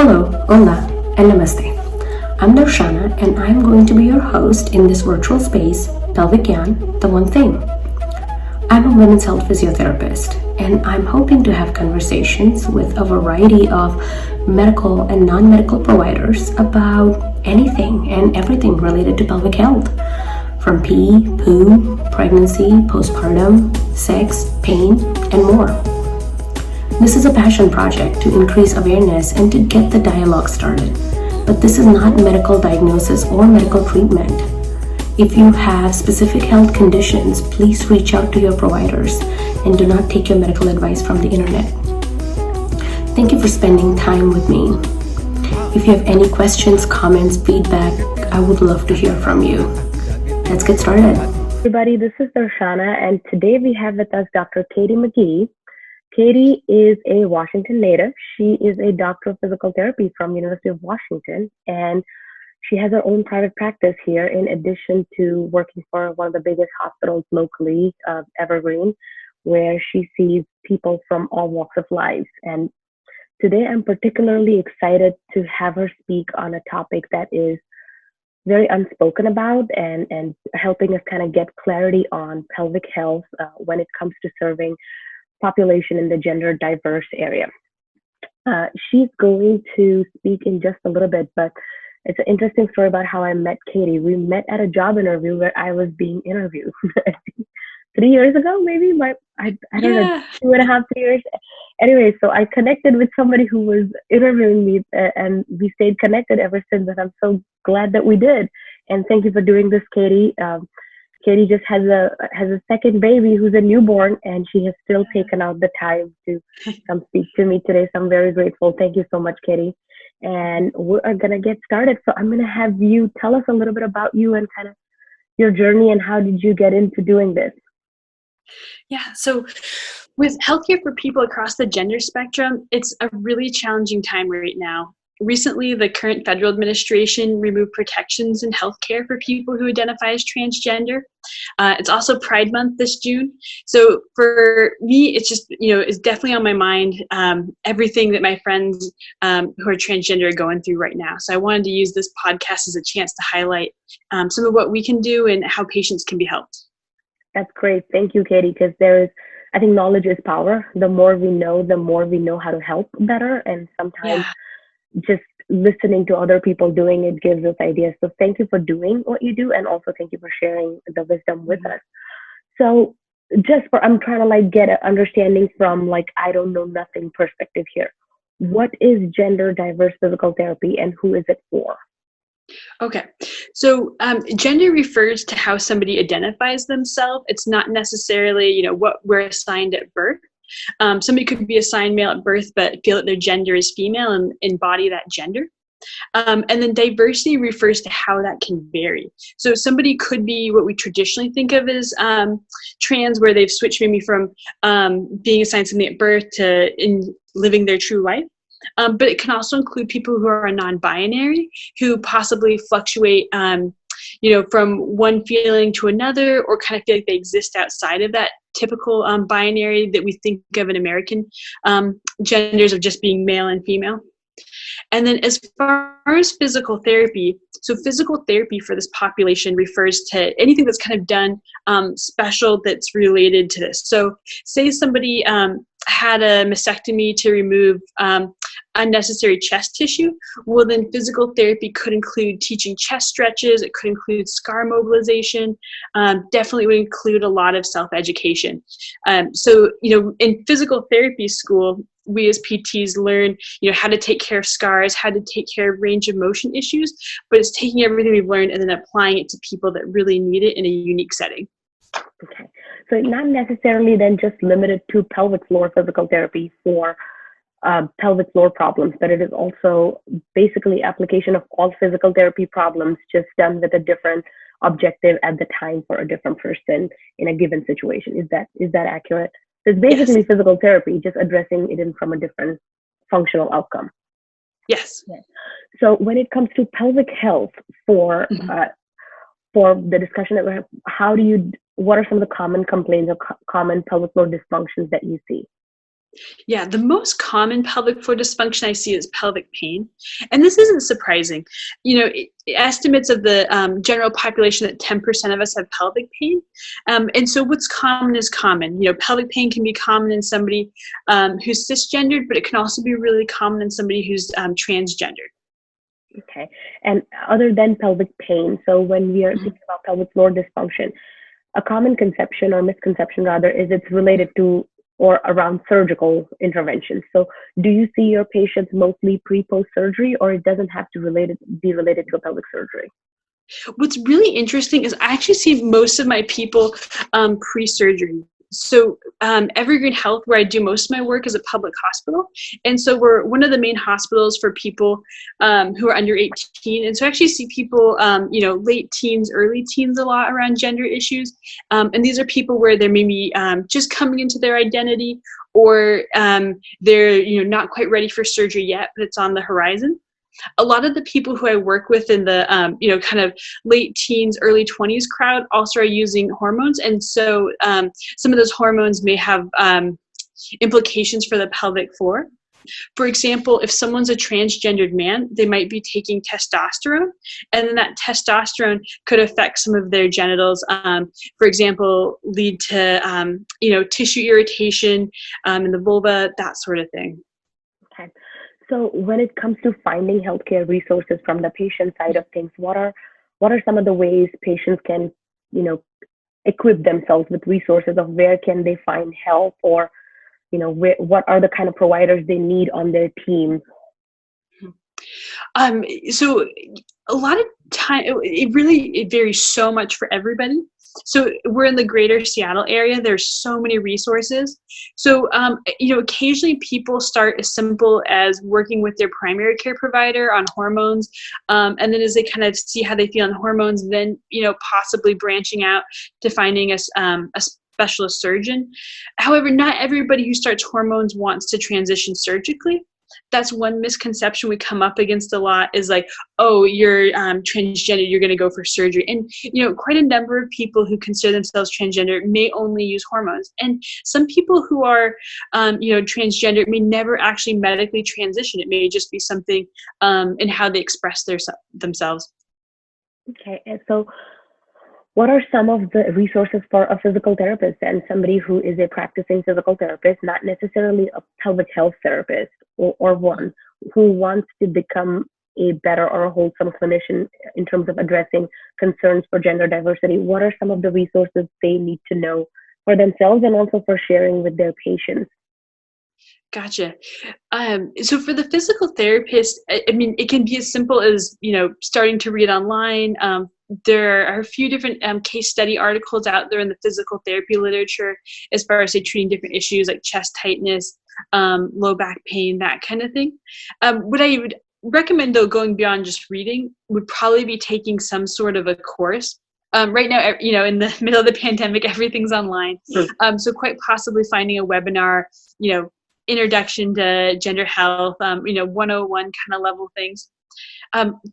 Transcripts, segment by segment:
Hello, hola, and namaste. I'm Darshana, and I'm going to be your host in this virtual space, Pelvic the One Thing. I'm a women's health physiotherapist, and I'm hoping to have conversations with a variety of medical and non-medical providers about anything and everything related to pelvic health, from pee, poo, pregnancy, postpartum, sex, pain, and more. This is a passion project to increase awareness and to get the dialogue started. But this is not medical diagnosis or medical treatment. If you have specific health conditions, please reach out to your providers and do not take your medical advice from the internet. Thank you for spending time with me. If you have any questions, comments, feedback, I would love to hear from you. Let's get started. Everybody, this is Darshana, and today we have with us Dr. Katie McGee. Katie is a Washington native. She is a doctor of physical therapy from University of Washington, and she has her own private practice here in addition to working for one of the biggest hospitals locally, Evergreen, where she sees people from all walks of life. And today I'm particularly excited to have her speak on a topic that is very unspoken about and helping us kind of get clarity on pelvic health when it comes to serving population in the gender diverse area. She's going to speak in just a little bit, but it's an interesting story about how I met Katie. We met at a job interview where I was being interviewed 3 years ago, maybe. I don't know, 2.5, 3 years. Anyway, so I connected with somebody who was interviewing me, and we stayed connected ever since. And I'm so glad that we did. And thank you for doing this, Katie. Katie just has a second baby who's a newborn, and she has still taken out the time to come speak to me today. So I'm very grateful. Thank you so much, Katie. And we are going to get started. So I'm going to have you tell us a little bit about you and kind of your journey and how did you get into doing this? Yeah, so with healthcare for people across the gender spectrum, it's a really challenging time right now. Recently, the current federal administration removed protections in healthcare for people who identify as transgender. It's also Pride Month this June. So for me, it's just, it's definitely on my mind, everything that my friends who are transgender are going through right now. So I wanted to use this podcast as a chance to highlight some of what we can do and how patients can be helped. That's great. Thank you, Katie, because I think knowledge is power. The more we know how to help better. And sometimes just listening to other people doing it gives us ideas. So thank you for doing what you do. And also thank you for sharing the wisdom with us. So I'm trying to get an understanding from I don't know nothing perspective here. What is gender diverse physical therapy and who is it for? Okay, so gender refers to how somebody identifies themselves. It's not necessarily, what we're assigned at birth. Somebody could be assigned male at birth, but feel that their gender is female and embody that gender. And then diversity refers to how that can vary. So somebody could be what we traditionally think of as trans, where they've switched maybe from being assigned something at birth to in living their true life. But it can also include people who are non-binary, who possibly fluctuate, from one feeling to another, or kind of feel like they exist outside of that typical binary that we think of in American genders of just being male and female. And then as far as physical therapy, so physical therapy for this population refers to anything that's kind of done special that's related to this. So say somebody had a mastectomy to remove unnecessary chest tissue, well then physical therapy could include teaching chest stretches, it could include scar mobilization, definitely would include a lot of self-education. So, in physical therapy school, we as PTs learn, how to take care of scars, how to take care of range of motion issues, but it's taking everything we've learned and then applying it to people that really need it in a unique setting. Okay. So not necessarily then just limited to pelvic floor physical therapy for pelvic floor problems, but it is also basically application of all physical therapy problems just done with a different objective at the time for a different person in a given situation. Is that accurate? So it's basically physical therapy, just addressing it from a different functional outcome. Yes. So when it comes to pelvic health for the discussion that we have, what are some of the common complaints or common pelvic floor dysfunctions that you see? Yeah, the most common pelvic floor dysfunction I see is pelvic pain. And this isn't surprising. Estimates of the general population that 10% of us have pelvic pain. And so what's common is common. Pelvic pain can be common in somebody who's cisgendered, but it can also be really common in somebody who's transgendered. Okay. And other than pelvic pain, so when we are thinking about pelvic floor dysfunction, a common conception or misconception rather is it's related to or around surgical interventions. So do you see your patients mostly pre-post surgery, or it doesn't have to be related to a pelvic surgery? What's really interesting is I actually see most of my people pre-surgery. So Evergreen Health, where I do most of my work, is a public hospital. And so we're one of the main hospitals for people who are under 18. And so I actually see people, late teens, early teens a lot around gender issues. And these are people where they're maybe just coming into their identity, or they're not quite ready for surgery yet, but it's on the horizon. A lot of the people who I work with in the kind of late teens, early 20s crowd also are using hormones, and so some of those hormones may have implications for the pelvic floor. For example, if someone's a transgendered man, they might be taking testosterone, and then that testosterone could affect some of their genitals. For example, lead to tissue irritation in the vulva, that sort of thing. Okay. So when it comes to finding healthcare resources from the patient side of things, what are some of the ways patients can, equip themselves with resources of where can they find help, or, what are the kind of providers they need on their team? So a lot of time, it varies so much for everybody. So we're in the greater Seattle area. There's so many resources. So, occasionally people start as simple as working with their primary care provider on hormones. And then as they kind of see how they feel on hormones, then, possibly branching out to finding a specialist surgeon. However, not everybody who starts hormones wants to transition surgically. That's one misconception we come up against a lot, is like, oh, you're transgender, you're going to go for surgery. And, quite a number of people who consider themselves transgender may only use hormones. And some people who are, transgender may never actually medically transition. It may just be something in how they express themselves. Okay. And so what are some of the resources for a physical therapist and somebody who is a practicing physical therapist, not necessarily a pelvic health therapist, or one who wants to become a better or a wholesome clinician in terms of addressing concerns for gender diversity? What are some of the resources they need to know for themselves and also for sharing with their patients? Gotcha. So for the physical therapist, I mean, it can be as simple as, starting to read online. There are a few different case study articles out there in the physical therapy literature as far as, say, treating different issues like chest tightness, low back pain, that kind of thing. What I would recommend, though, going beyond just reading, would probably be taking some sort of a course. Right now, in the middle of the pandemic, everything's online. So quite possibly finding a webinar, introduction to gender health, 101 kind of level things.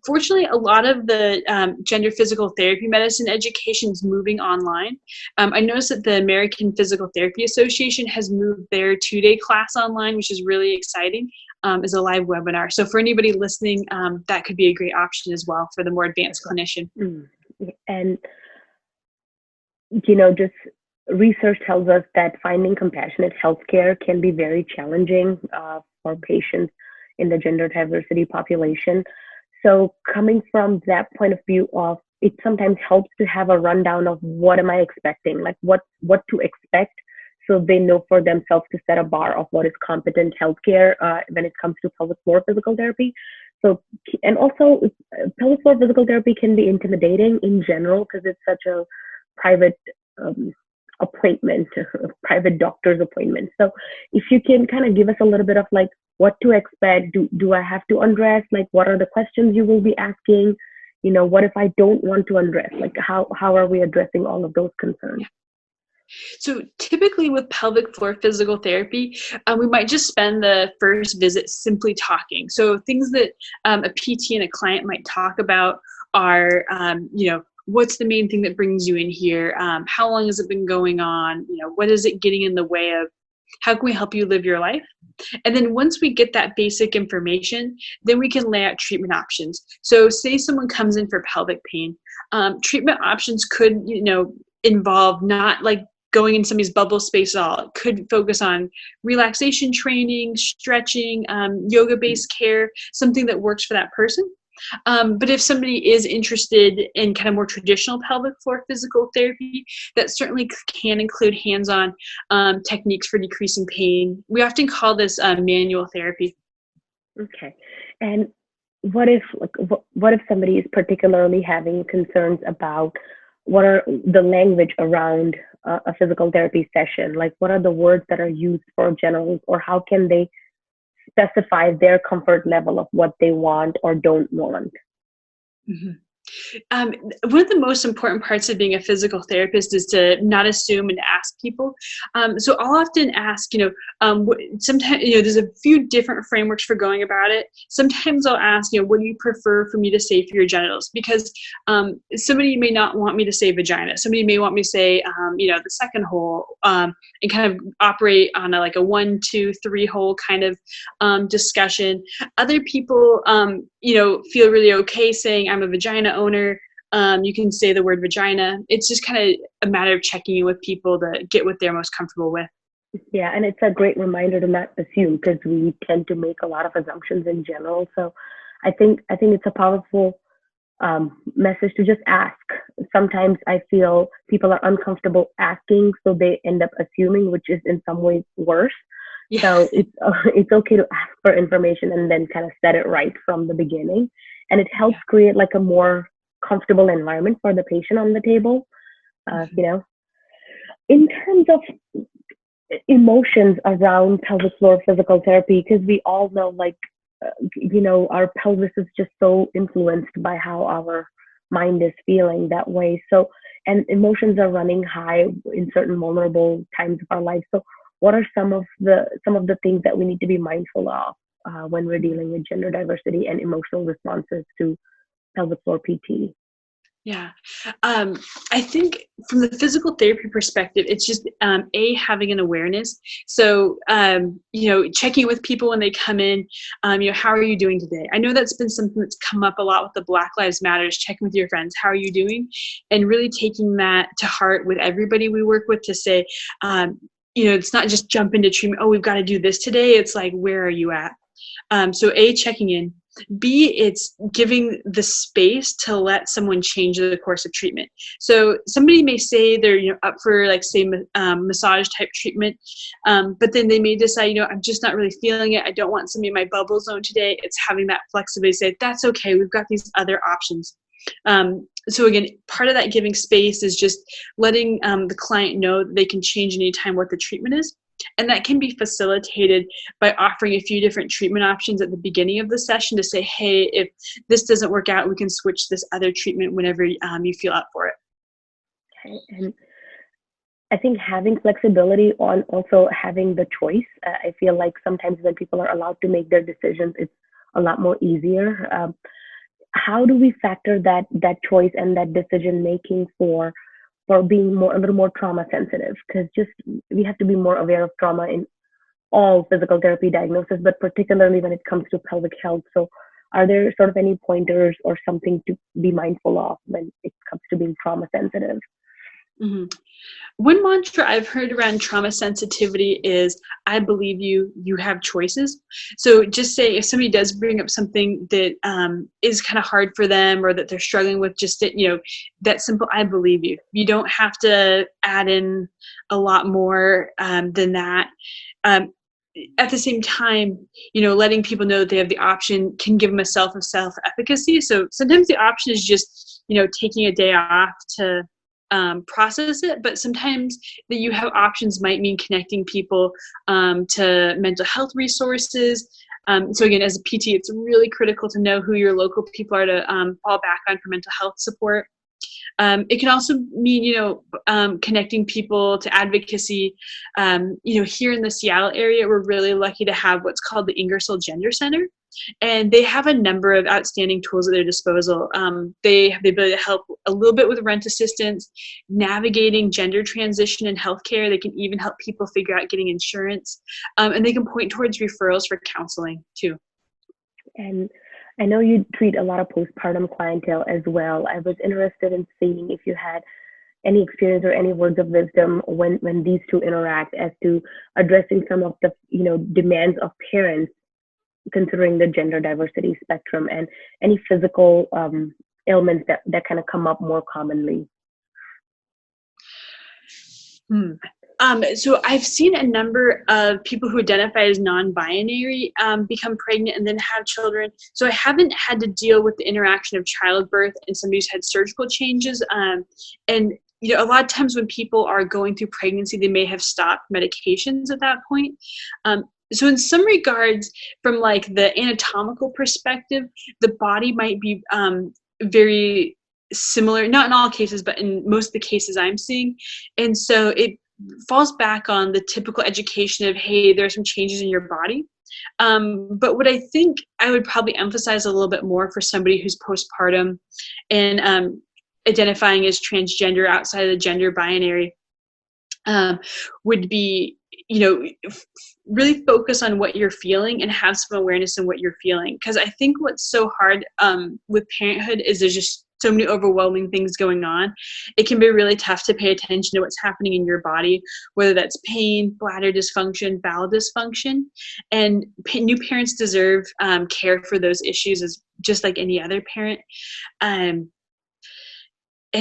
Fortunately, a lot of the gender physical therapy medicine education is moving online. I noticed that the American Physical Therapy Association has moved their 2-day class online, which is really exciting, as a live webinar. So for anybody listening, that could be a great option as well for the more advanced clinician. And, just research tells us that finding compassionate healthcare can be very challenging for patients in the gender diversity population. So coming from that point of view of, it sometimes helps to have a rundown of what am I expecting, like what to expect, so they know for themselves to set a bar of what is competent healthcare when it comes to pelvic floor physical therapy. So, and also pelvic floor physical therapy can be intimidating in general because it's such a private appointment, private doctor's appointment. So if you can kind of give us a little bit of like what to expect, do I have to undress? Like, what are the questions you will be asking? What if I don't want to undress? Like, how are we addressing all of those concerns? So typically with pelvic floor physical therapy, we might just spend the first visit simply talking. So things that a PT and a client might talk about are, what's the main thing that brings you in here? How long has it been going on? What is it getting in the way of? How can we help you live your life? And then once we get that basic information, then we can lay out treatment options. So say someone comes in for pelvic pain, treatment options could, involve not like going in somebody's bubble space at all. It could focus on relaxation training, stretching, yoga-based care, something that works for that person. But if somebody is interested in kind of more traditional pelvic floor physical therapy, that certainly can include hands-on techniques for decreasing pain. We often call this manual therapy. Okay. And what if somebody is particularly having concerns about what are the language around a physical therapy session? Like, what are the words that are used for generals, or how can they specify their comfort level of what they want or don't want? Mm-hmm. One of the most important parts of being a physical therapist is to not assume and ask people. So I'll often ask, sometimes, there's a few different frameworks for going about it. Sometimes I'll ask, what do you prefer for me to say for your genitals? Because somebody may not want me to say vagina. Somebody may want me to say, the second hole, and kind of operate on a 1, 2, 3 hole kind of discussion. Other people, feel really okay saying I'm a vagina owner. You can say the word vagina. It's just kind of a matter of checking in with people to get what they're most comfortable with. Yeah, and it's a great reminder to not assume, because we tend to make a lot of assumptions in general. So I think it's a powerful message to just ask. Sometimes I feel people are uncomfortable asking, so they end up assuming, which is in some ways worse. Yeah. So it's okay to ask for information and then kind of set it right from the beginning. And it helps create like a more comfortable environment for the patient on the table. In terms of emotions around pelvic floor physical therapy, because we all know, our pelvis is just so influenced by how our mind is feeling that way. So, and emotions are running high in certain vulnerable times of our life. So what are some of the things that we need to be mindful of when we're dealing with gender diversity and emotional responses to pelvic floor PT? Yeah. I think from the physical therapy perspective, it's just, having an awareness. So, checking with people when they come in, how are you doing today? I know that's been something that's come up a lot with the Black Lives Matter, checking with your friends, how are you doing? And really taking that to heart with everybody we work with to say, it's not just jump into treatment. Oh, we've got to do this today. It's like, where are you at? So A, checking in. B, it's giving the space to let someone change the course of treatment. So somebody may say they're up for massage type treatment, but then they may decide, I'm just not really feeling it. I don't want somebody in my bubble zone today. It's having that flexibility to say, that's okay. We've got these other options. So again, part of that giving space is just letting the client know that they can change anytime what the treatment is. And that can be facilitated by offering a few different treatment options at the beginning of the session to say, hey, if this doesn't work out, we can switch this other treatment whenever you feel up for it. Okay. And I think having flexibility on also having the choice, I feel like sometimes when people are allowed to make their decisions, it's a lot more easier. How do we factor that choice and that decision making for being a little more trauma sensitive? Because we have to be more aware of trauma in all physical therapy diagnoses, but particularly when it comes to pelvic health. So are there sort of any pointers or something to be mindful of when it comes to being trauma sensitive? Mm-hmm. One mantra I've heard around trauma sensitivity is, I believe you, you have choices. So just say if somebody does bring up something that is kind of hard for them or that they're struggling with, just that simple, I believe you. You don't have to add in a lot more than that. At the same time, letting people know that they have the option can give them a self-efficacy. So sometimes the option is just, taking a day off to process it, but sometimes that you have options might mean connecting people to mental health resources. So again, as a PT, it's really critical to know who your local people are to fall back on for mental health support. It can also mean, connecting people to advocacy. Here in the Seattle area, we're really lucky to have what's called the Ingersoll Gender Center. And they have a number of outstanding tools at their disposal. They have the ability to help a little bit with rent assistance, navigating gender transition in healthcare. They can even help people figure out getting insurance. And they can point towards referrals for counseling too. And I know you treat a lot of postpartum clientele as well. I was interested in seeing if you had any experience or any words of wisdom when these two interact as to addressing some of the demands of parents considering the gender diversity spectrum and any physical ailments that kind of come up more commonly. So I've seen a number of people who identify as non-binary become pregnant and then have children. So I haven't had to deal with the interaction of childbirth and somebody who's had surgical changes. And a lot of times when people are going through pregnancy, they may have stopped medications at that point. So in some regards, from like the anatomical perspective, the body might be very similar, not in all cases, but in most of the cases I'm seeing. And so it falls back on the typical education of, hey, there are some changes in your body. But what I think I would probably emphasize a little bit more for somebody who's postpartum and identifying as transgender outside of the gender binary would be, really focus on what you're feeling and have some awareness in what you're feeling. Because I think what's so hard with parenthood is there's just so many overwhelming things going on. It can be really tough to pay attention to what's happening in your body, whether that's pain, bladder dysfunction, bowel dysfunction. And new parents deserve care for those issues as just like any other parent. And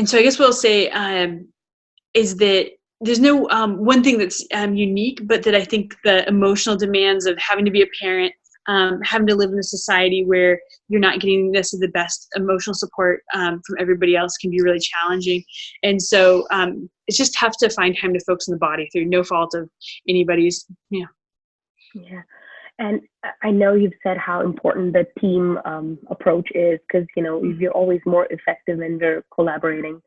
so I guess what I'll say is that there's no one thing that's unique, but that I think the emotional demands of having to be a parent, having to live in a society where you're not getting necessarily the best emotional support from everybody else can be really challenging. And so it's just tough to find time to focus on the body through no fault of anybody's. Yeah. And I know you've said how important the team approach is because, you're always more effective when you're collaborating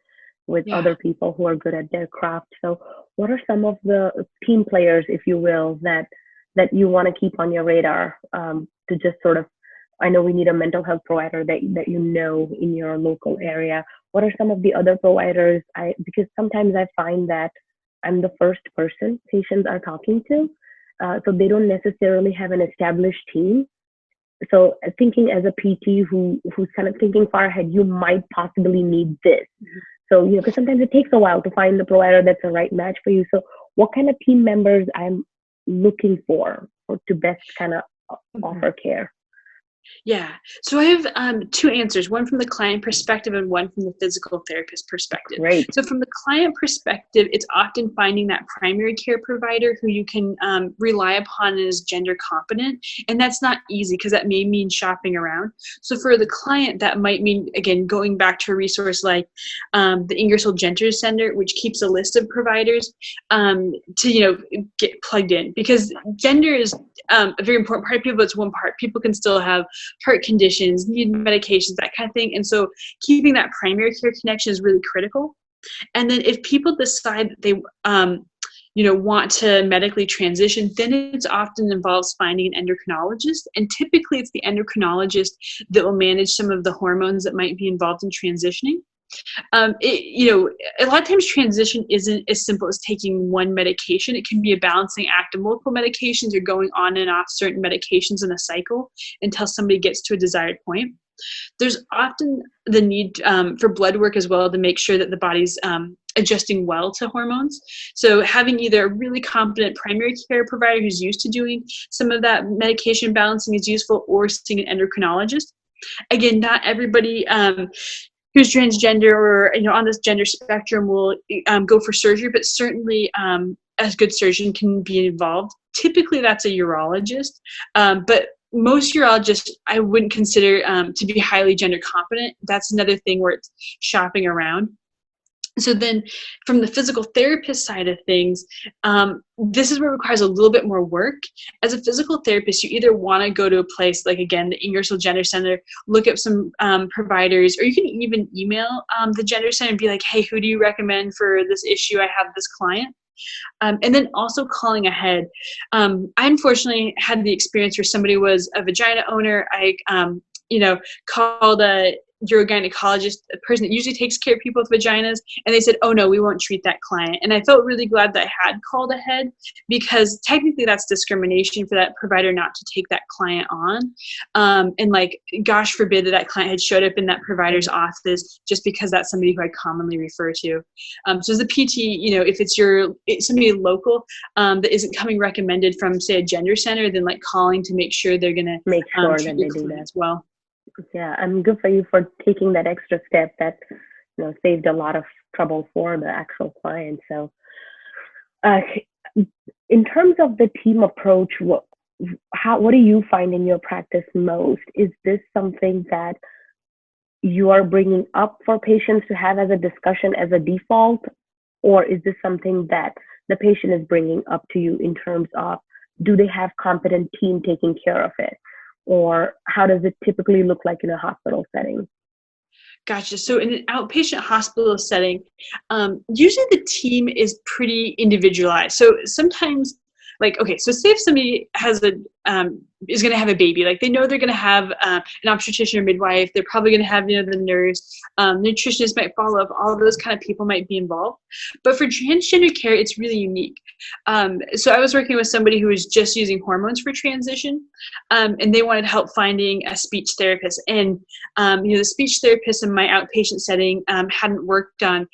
with other people who are good at their craft. So what are some of the team players, if you will, that you want to keep on your radar to just sort of, I know we need a mental health provider that in your local area. What are some of the other providers? Because sometimes I find that I'm the first person patients are talking to, so they don't necessarily have an established team. So thinking as a PT who's kind of thinking far ahead, you might possibly need this. So, because sometimes it takes a while to find the provider that's the right match for you. So what kind of team members I'm looking for to best kind of offer care? Yeah. So I have two answers, one from the client perspective and one from the physical therapist perspective. Great. So from the client perspective, it's often finding that primary care provider who you can rely upon as gender competent. And that's not easy because that may mean shopping around. So for the client, that might mean, again, going back to a resource like the Ingersoll Gender Center, which keeps a list of providers to, get plugged in, because gender is a very important part of people, but it's one part. People can still have heart conditions, need medications, that kind of thing. And so keeping that primary care connection is really critical. And then if people decide that they, want to medically transition, then it's often involves finding an endocrinologist. And typically it's the endocrinologist that will manage some of the hormones that might be involved in transitioning. A lot of times transition isn't as simple as taking one medication. It can be a balancing act of multiple medications or going on and off certain medications in a cycle until somebody gets to a desired point. There's often the need for blood work as well to make sure that the body's adjusting well to hormones. So having either a really competent primary care provider who's used to doing some of that medication balancing is useful, or seeing an endocrinologist. Again, not everybody who's transgender or on this gender spectrum will go for surgery, but certainly a good surgeon can be involved. Typically that's a urologist, but most urologists I wouldn't consider to be highly gender competent. That's another thing where it's shopping around. So then from the physical therapist side of things, this is where it requires a little bit more work. As a physical therapist, you either want to go to a place like, again, the Ingersoll Gender Center, look up some providers, or you can even email the Gender Center and be like, hey, who do you recommend for this issue? I have this client. And then also calling ahead. I unfortunately had the experience where somebody was a vagina owner. I, called a urogynecologist, a person that usually takes care of people with vaginas, and they said, oh no, we won't treat that client. And I felt really glad that I had called ahead, because technically that's discrimination for that provider not to take that client on. And like, gosh forbid that client had showed up in that provider's office just because that's somebody who I commonly refer to. So as a PT, if it's somebody local that isn't coming recommended from, say, a gender center, then like calling to make sure they're going to make sure that they do that as well. Yeah, and good for you for taking that extra step that saved a lot of trouble for the actual client. So in terms of the team approach, what do you find in your practice most? Is this something that you are bringing up for patients to have as a discussion as a default, or is this something that the patient is bringing up to you in terms of, do they have competent team taking care of it? Or how does it typically look like in a hospital setting? Gotcha. So in an outpatient hospital setting, usually the team is pretty individualized. So sometimes, so say if somebody has is going to have a baby, like they know they're going to have an obstetrician or midwife, they're probably going to have, the nurse, nutritionist might follow up, all of those kind of people might be involved. But for transgender care, it's really unique. So I was working with somebody who was just using hormones for transition, and they wanted help finding a speech therapist. And, the speech therapist in my outpatient setting hadn't worked on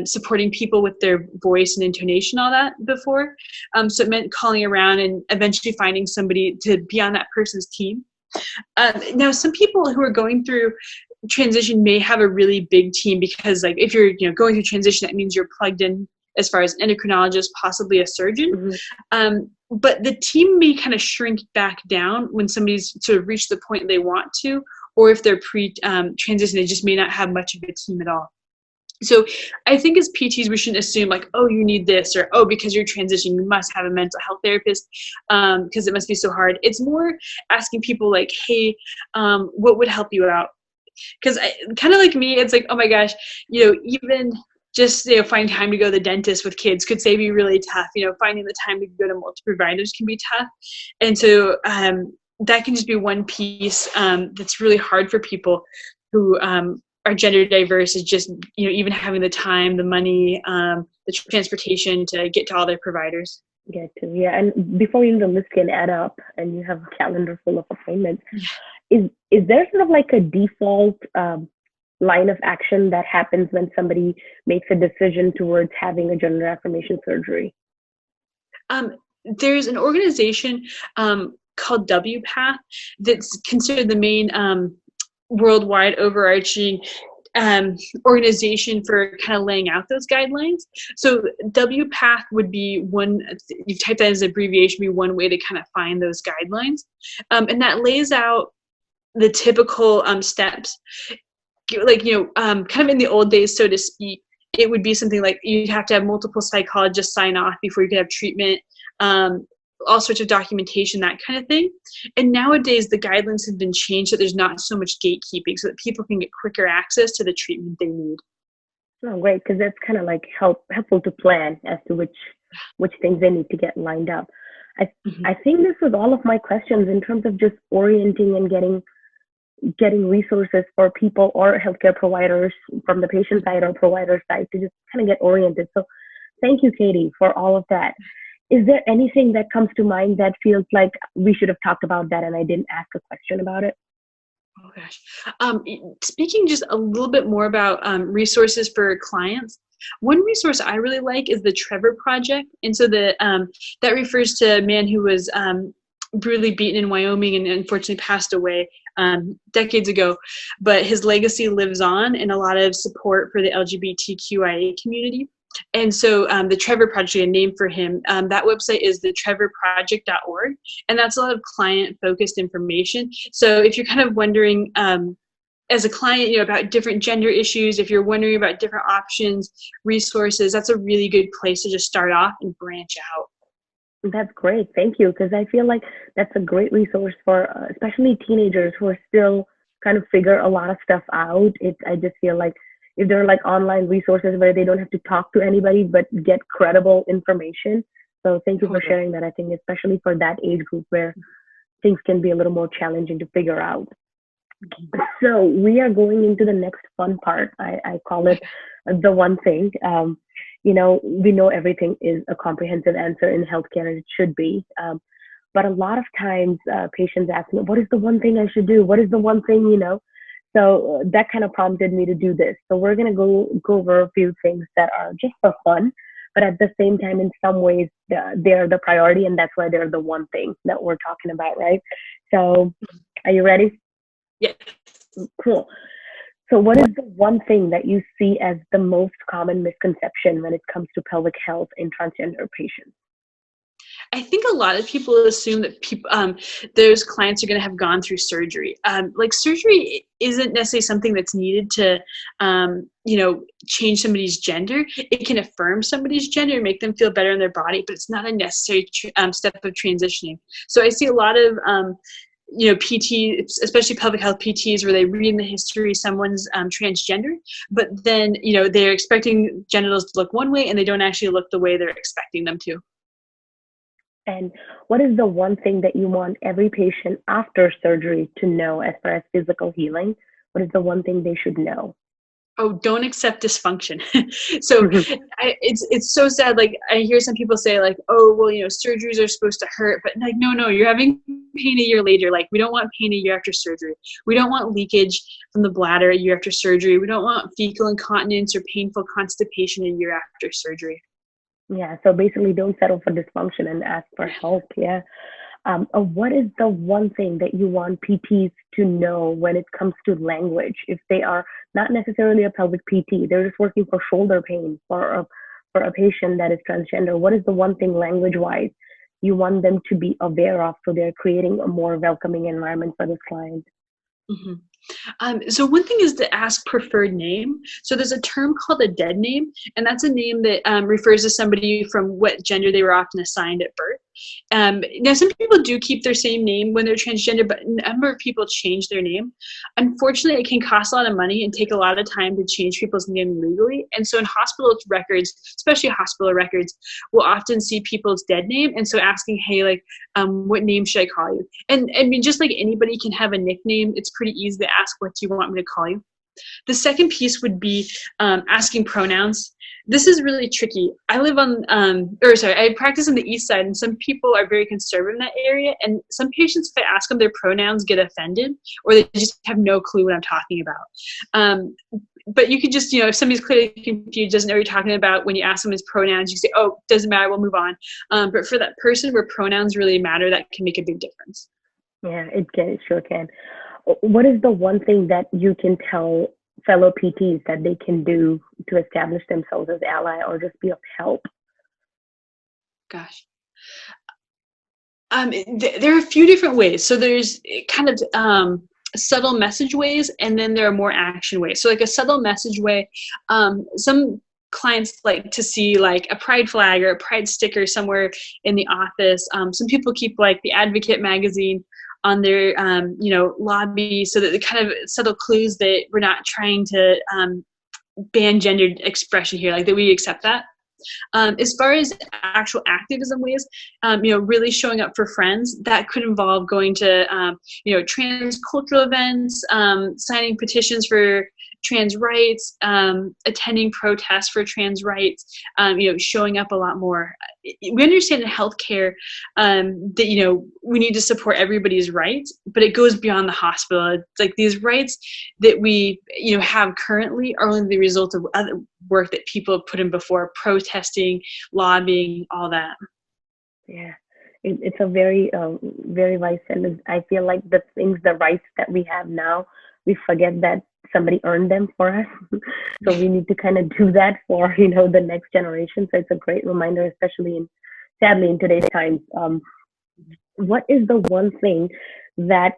supporting people with their voice and intonation, all that before. So it meant calling around and eventually finding somebody to be on that person's team. Now, some people who are going through transition may have a really big team, because like if you're going through transition, that means you're plugged in as far as endocrinologist, possibly a surgeon. Mm-hmm. But the team may kind of shrink back down when somebody's sort of reached the point they want to, or if they're pre-transition, they just may not have much of a team at all. So I think as PTs, we shouldn't assume like, oh, you need this, or, oh, because you're transitioning, you must have a mental health therapist, because it must be so hard. It's more asking people like, hey, what would help you out? Because kind of like me, it's like, oh my gosh, even just finding time to go to the dentist with kids could say be really tough. Finding the time to go to multiple providers can be tough. And so that can just be one piece that's really hard for people who are gender diverse, is just, even having the time, the money, the transportation to get to all their providers. Yeah. And before the list can add up and you have a calendar full of appointments, is there sort of like a default line of action that happens when somebody makes a decision towards having a gender affirmation surgery? There's an organization called WPATH that's considered the main worldwide overarching organization for kind of laying out those guidelines. So WPATH would be one, you type that as an abbreviation, be one way to kind of find those guidelines. And that lays out the typical steps. Like, kind of in the old days, so to speak, it would be something like you'd have to have multiple psychologists sign off before you could have treatment, all sorts of documentation, that kind of thing. And nowadays the guidelines have been changed so there's not so much gatekeeping, so that people can get quicker access to the treatment they need. Oh, great, because that's kind of like helpful to plan as to which things they need to get lined up. I think this was all of my questions in terms of just orienting and getting resources for people or healthcare providers from the patient side or provider side to just kind of get oriented. So thank you, Katie, for all of that. Is there anything that comes to mind that feels like we should have talked about that and I didn't ask a question about it? Oh gosh. Speaking just a little bit more about resources for clients, one resource I really like is the Trevor Project. And so that refers to a man who was brutally beaten in Wyoming and unfortunately passed away decades ago. But his legacy lives on, and a lot of support for the LGBTQIA community. And so the Trevor Project, a name for him, that website is thetrevorproject.org, and that's a lot of client-focused information. So if you're kind of wondering, as a client, about different gender issues, if you're wondering about different options, resources, that's a really good place to just start off and branch out. That's great. Thank you. Because I feel like that's a great resource for especially teenagers who are still kind of figure a lot of stuff out. I just feel like if there are like online resources where they don't have to talk to anybody but get credible information. So thank you for sharing that. I think especially for that age group where things can be a little more challenging to figure out. So we are going into the next fun part. I call it the one thing. We know everything is a comprehensive answer in healthcare, and it should be. But a lot of times patients ask me, what is the one thing I should do? What is the one thing, So that kind of prompted me to do this. So we're going to go over a few things that are just for fun, but at the same time, in some ways, they're the priority, and that's why they're the one thing that we're talking about, right? So are you ready? Yeah. Cool. So what is the one thing that you see as the most common misconception when it comes to pelvic health in transgender patients? I think a lot of people assume that those clients are going to have gone through surgery. Like surgery isn't necessarily something that's needed to, change somebody's gender. It can affirm somebody's gender and make them feel better in their body, but it's not a necessary step of transitioning. So I see a lot of PT, especially pelvic health PTs, where they read in the history someone's transgender, but then, they're expecting genitals to look one way and they don't actually look the way they're expecting them to. And what is the one thing that you want every patient after surgery to know as far as physical healing? What is the one thing they should know? Oh, don't accept dysfunction. So it's so sad. Like I hear some people say like, oh, well, surgeries are supposed to hurt, but like, no, you're having pain a year later. Like we don't want pain a year after surgery. We don't want leakage from the bladder a year after surgery. We don't want fecal incontinence or painful constipation a year after surgery. Yeah. So basically don't settle for dysfunction and ask for help. Yeah. What is the one thing that you want PTs to know when it comes to language? If they are not necessarily a pelvic PT, they're just working for shoulder pain for a patient that is transgender, what is the one thing language-wise you want them to be aware of so they're creating a more welcoming environment for this client? Mm-hmm. So one thing is to ask preferred name. So there's a term called a dead name, and that's a name that refers to somebody from what gender they were often assigned at birth. Now, some people do keep their same name when they're transgender, but a number of people change their name. Unfortunately, it can cost a lot of money and take a lot of time to change people's name legally. And so in hospital records, especially hospital records, we'll often see people's dead name. And so asking, hey, like, what name should I call you? And I mean, just like anybody can have a nickname, it's pretty easy to ask, what do you want me to call you? The second piece would be asking pronouns. This is really tricky. I live I practice on the east side, and some people are very conservative in that area. And some patients, if I ask them their pronouns, get offended, or they just have no clue what I'm talking about. But you could just, if somebody's clearly confused, doesn't know what you're talking about, when you ask them his pronouns, you say, oh, doesn't matter, we'll move on. But for that person where pronouns really matter, that can make a big difference. Yeah, it can. It sure can. What is the one thing that you can tell fellow PTs that they can do to establish themselves as ally or just be of help? Gosh. There are a few different ways. So there's kind of subtle message ways, and then there are more action ways. So like a subtle message way, some clients like to see like a pride flag or a pride sticker somewhere in the office. Some people keep like the Advocate magazine on their lobby, so that the kind of subtle clues that we're not trying to ban gendered expression here, like that we accept that. As far as actual activism ways, really showing up for friends, that could involve going to trans cultural events, signing petitions for trans rights, attending protests for trans rights, showing up a lot more. We understand in healthcare that, we need to support everybody's rights, but it goes beyond the hospital. It's like these rights that we, have currently are only the result of other work that people have put in before, protesting, lobbying, all that. Yeah. It's a very, very wise sentence. I feel like the rights that we have now, we forget that somebody earned them for us. So we need to kind of do that for, the next generation. So it's a great reminder, especially sadly in today's times. What is the one thing that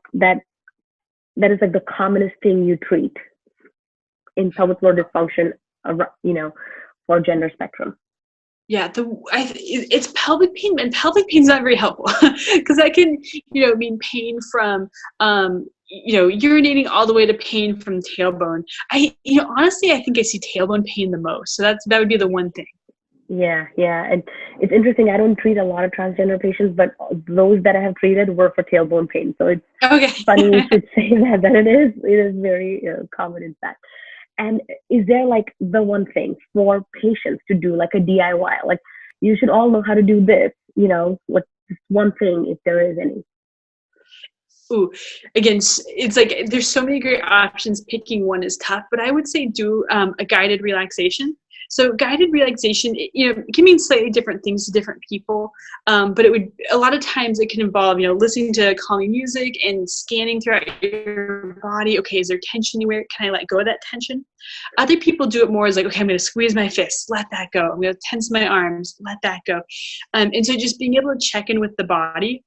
that is like the commonest thing you treat in pelvic floor dysfunction, for gender spectrum? Yeah, it's pelvic pain, and pelvic pain is not very helpful because that can, mean pain from, urinating all the way to pain from tailbone. Honestly, I think I see tailbone pain the most. So that would be the one thing. Yeah. And it's interesting. I don't treat a lot of transgender patients, but those that I have treated were for tailbone pain. So it's funny you should say that it is very common in fact. And is there like the one thing for patients to do, like a DIY? Like, you should all know how to do this, like this one thing, if there is any. Ooh, again, it's like there's so many great options. Picking one is tough, but I would say do a guided relaxation. So guided relaxation, it can mean slightly different things to different people, but a lot of times it can involve, listening to calming music and scanning throughout your body. Okay, is there tension anywhere? Can I let go of that tension? Other people do it more as like, okay, I'm going to squeeze my fists, let that go. I'm going to tense my arms, let that go. And so just being able to check in with the body,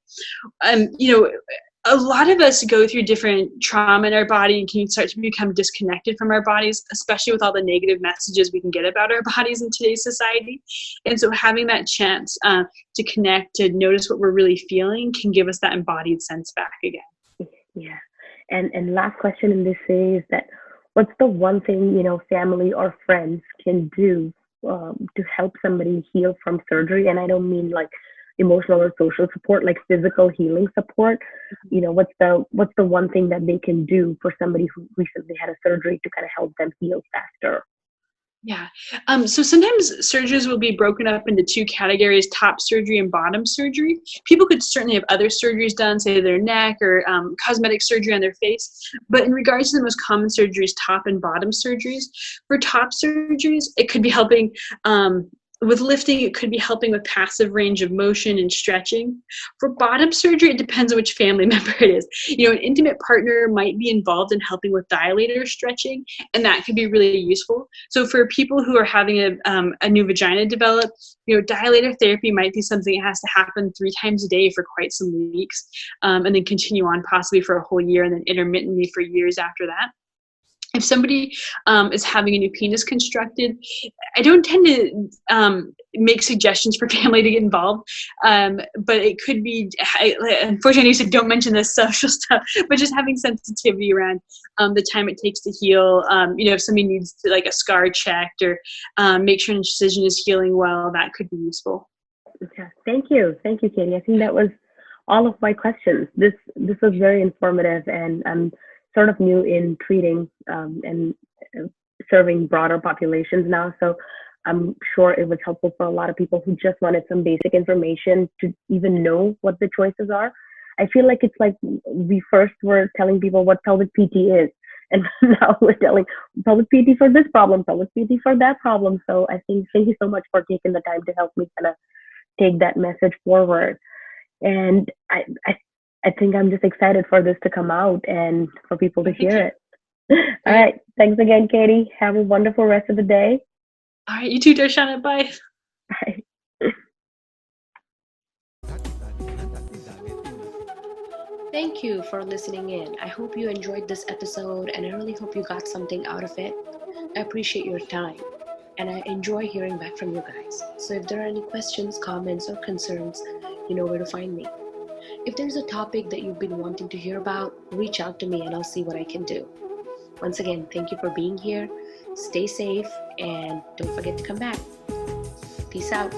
a lot of us go through different trauma in our body and can start to become disconnected from our bodies, especially with all the negative messages we can get about our bodies in today's society. And so having that chance to connect, to notice what we're really feeling, can give us that embodied sense back again. Yeah. And last question in this is that, what's the one thing, family or friends can do to help somebody heal from surgery? And I don't mean like emotional or social support, like physical healing support. What's the one thing that they can do for somebody who recently had a surgery to kind of help them heal faster? Yeah. So sometimes surgeries will be broken up into two categories: top surgery and bottom surgery. People could certainly have other surgeries done, say their neck or cosmetic surgery on their face. But in regards to the most common surgeries, top and bottom surgeries, for top surgeries, it could be helping with lifting, it could be helping with passive range of motion and stretching. For bottom surgery, it depends on which family member it is. An intimate partner might be involved in helping with dilator stretching, and that could be really useful. So for people who are having a new vagina develop, dilator therapy might be something that has to happen 3 times a day for quite some weeks, and then continue on possibly for a whole year, and then intermittently for years after that. If somebody is having a new penis constructed, I don't tend to make suggestions for family to get involved, but it could be, unfortunately, you said don't mention the social stuff, but just having sensitivity around the time it takes to heal. If somebody needs to, like, a scar checked, or make sure an incision is healing well, that could be useful. Okay. Thank you, Katie. I think that was all of my questions. This was very informative, and I'm sort of new in treating and serving broader populations now. So I'm sure it was helpful for a lot of people who just wanted some basic information to even know what the choices are. I feel like it's like we first were telling people what pelvic PT is, and now we're telling pelvic PT for this problem, pelvic PT for that problem. So I think, thank you so much for taking the time to help me kind of take that message forward. And I think I'm just excited for this to come out and for people to hear it. All right. Thanks again, Katie. Have a wonderful rest of the day. All right. You too, Darshana. Bye. Bye. Thank you for listening in. I hope you enjoyed this episode, and I really hope you got something out of it. I appreciate your time, and I enjoy hearing back from you guys. So if there are any questions, comments, or concerns, you know where to find me. If there's a topic that you've been wanting to hear about, reach out to me and I'll see what I can do. Once again, thank you for being here. Stay safe and don't forget to come back. Peace out.